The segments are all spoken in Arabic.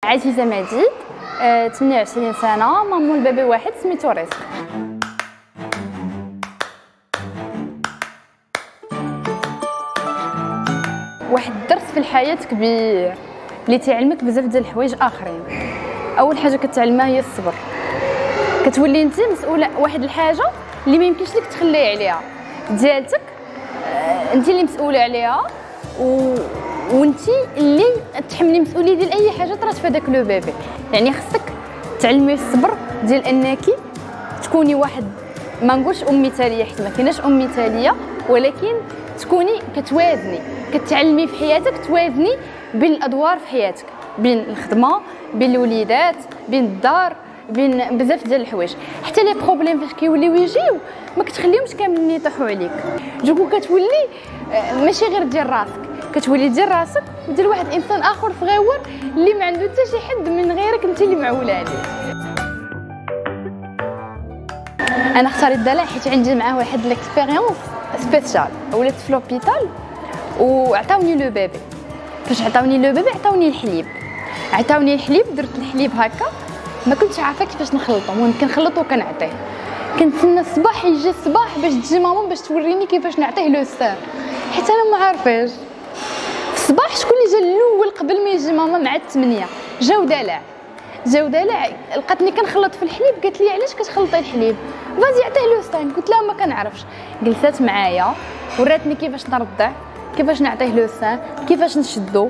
عزيزة مجيد 28 سنة، مامون البيبي واحد سميتو رزق. واحد الدرس في الحياة كبير اللي تعلمك بزاف ديال الحوايج اخرين. اول حاجة كتعلمها هي الصبر. كتولي انت مسؤولة واحد الحاجة اللي ما يمكنش لك تخلي عليها ديالتك، انت اللي مسؤولة عليها وانت اللي تحملي مسؤوليه ديال اي حاجه طرات في هذاك لو بيبي. يعني خصك تعلمي الصبر ديال انك تكوني واحد، ما نقولش ام مثاليه حيت ما كايناش ام مثاليه، ولكن تكوني كتوازني، كتعلمي في حياتك توازني بين الادوار في حياتك، بين الخدمه، بين الوليدات، بين الدار، بين بزاف ديال الحوايج. حتى لي بروبليم فاش كيوليو يجيو ما كتخليهمش كاملين يطيحوا عليك، دوكو كتولي ماشي غير ديال راسك، كتولي ديال راسك وديال واحد الانسان اخر صغيور اللي ما عنده حتى شي حد من غيرك انت اللي معوله عليه. انا اختاريت دلع حيت عندي معاه واحد ليكسبيريونس سبيسيال. ولات في لوبيتال وعطاوني لو بيبي. فاش عطاوني لو بيبي عطاوني الحليب درت الحليب هكا، ما كنتش عارفه كيفاش نخلطو، المهم كنخلطو وكنعطيه. كنتسنى الصباح يجي الصباح باش تجي ماما باش توريني كيفاش نعطيه لو سان، حيت انا ما عارفاش. في الصباح شكون اللي جا الاول قبل ما يجي ماما مع 8؟ جاو دلع لقاتني كنخلط في الحليب، قالت لي علاش كتخلطي الحليب؟ فازي عطيه لو سان. قلت لها ما كنعرفش. جلسات معايا وراتني كيفاش نرضع، كيفاش نعطيه لو سان، كيفاش نشدو،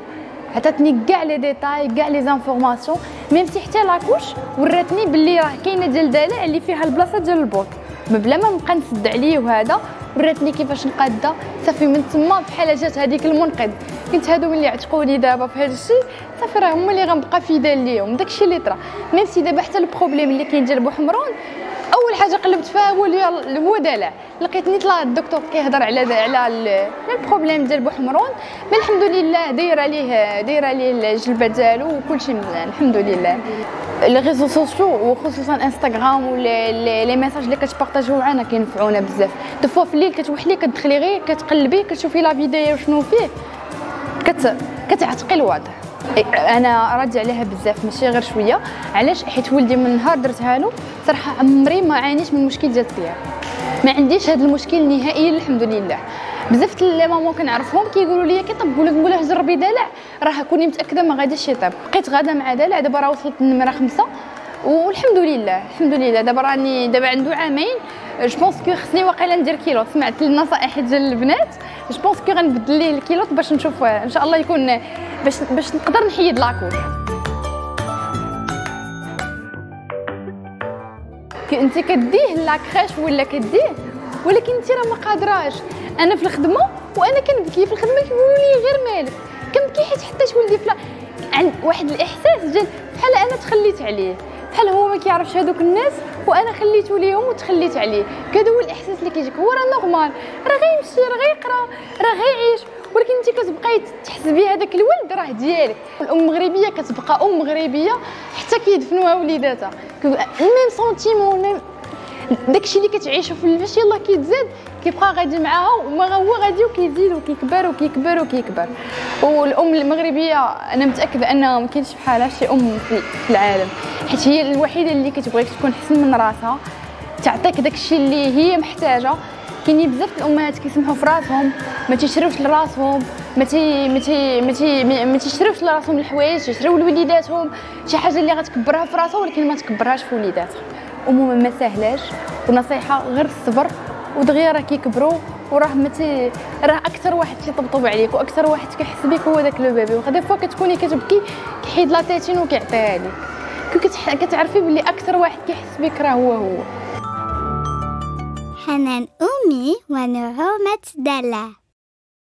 عطاتني كاع لي ديتاي، كاع لي زانفورماسيون، ميم سي حتى لاكوش وراتني باللي راه كاينه ديال دلع اللي فيها البلاصه ديال البوط بلا ما نبقى نسد عليه. وهذا وراتني كيفاش نقاده. صافي من تما بحال جات هذيك المنقذ. كنت هادو اللي عتقوني دابا في هذا الشيء، صافي راه هما اللي غنبقى فيدال ليهم. داكشي اللي طرا، ميم سي دابا حتى البروبليم اللي كاين ديال بوحمرون اول حاجه قلبت فيها هو دلع. لقيتني طلع الدكتور كيهضر على البروبليم ديال بوحمرون، مي الحمد لله دايره ليه الجلبه ديالو وكلشي مزيان الحمد لله. لي ريزو سوسيو وخصوصا انستغرام ولي ميساج اللي كتبارطاجيو معنا كينفعونا بزاف. دو فوا في الليل كتوحلي كتدخلي غير كتقلبي كتشوفي لا فيديو شنو فيه كتعتقي الوضع. انا راضيه عليها بزاف ماشي غير شويه. علاش؟ حيت ولدي من نهار درتها له صراحه عمري ما عانيت من مشكل ديال الصيام، ما عنديش هذا المشكل نهائيا الحمد لله. بزاف لي ماما كنعرفهم كيقولوا لي كيطبقوا لك مولاها جربي دلع، راه كوني متاكده ما غاديش يطيب. بقيت غاده مع دلع، دابا راه وصلت للنمره 5 والحمد لله. دابا عنده عامين. جو بونس كو خصني واقيلا ندير كيلوط. سمعت النصائح ديال البنات، جو بونس كو غنبدل ليه الكيلوط باش نشوف ان شاء الله يكون باش نقدر نحيد لاكوش. انت كديه لاكريش ولا كديه، ولكن انت راه ما قادراش. انا في الخدمه وانا كنبكي في الخدمه كيقولوا لي غير مالك، كنبكي حيت حطيت ولدي عند واحد الاحساس ديال بحال انا تخليت عليه، بحال هو ما كيعرفش هذوك الناس وانا خليته ليهم وتخليت عليه. كذا هو الاحساس اللي كيجيك. هو راه نورمال، راه غيمشي، راه غيقرا، راه غيعيش، ولكن انت كتبقاي تحسبي هذاك الولد راه ديالك. الام المغربيه كتبقى ام مغربيه حتى كيدفنوها وليداتها، ميم سونتيمون داكشي اللي كتعيشو فاش يلاه كيتزاد كيبقى غادي معاها وما هو غادي وكيزيد وكيكبر. والام المغربيه انا متاكده انها ما كاينش بحالها شي ام في العالم، حيت هي الوحيده اللي كتبغيك تكون حسن من راسها، تعطيك داكشي اللي هي محتاجه. كاينين بزاف الامهات كيسمحوا في راسهم، ما تيشريوش لراسهم، ما تيشريوش لراسهم الحوايج، يشريو لوليداتهم شي حاجه اللي غتكبرها في راسها ولكن ما تكبرهاش في وليداتها. عموما ما ساهلاش، ونصيحه غير الصبر ودغيا راه كيكبروا وراه راه اكثر واحد تيطبطب عليك واكثر واحد كيحس بك هو داك لو بيبي. وغدا فوا كتكوني كتبكي كيحيد لا تيتين وكيعطيها لك، كتعرفي بلي اكثر واحد كيحس بك راه هو. حنان أمي ونعومة دلع.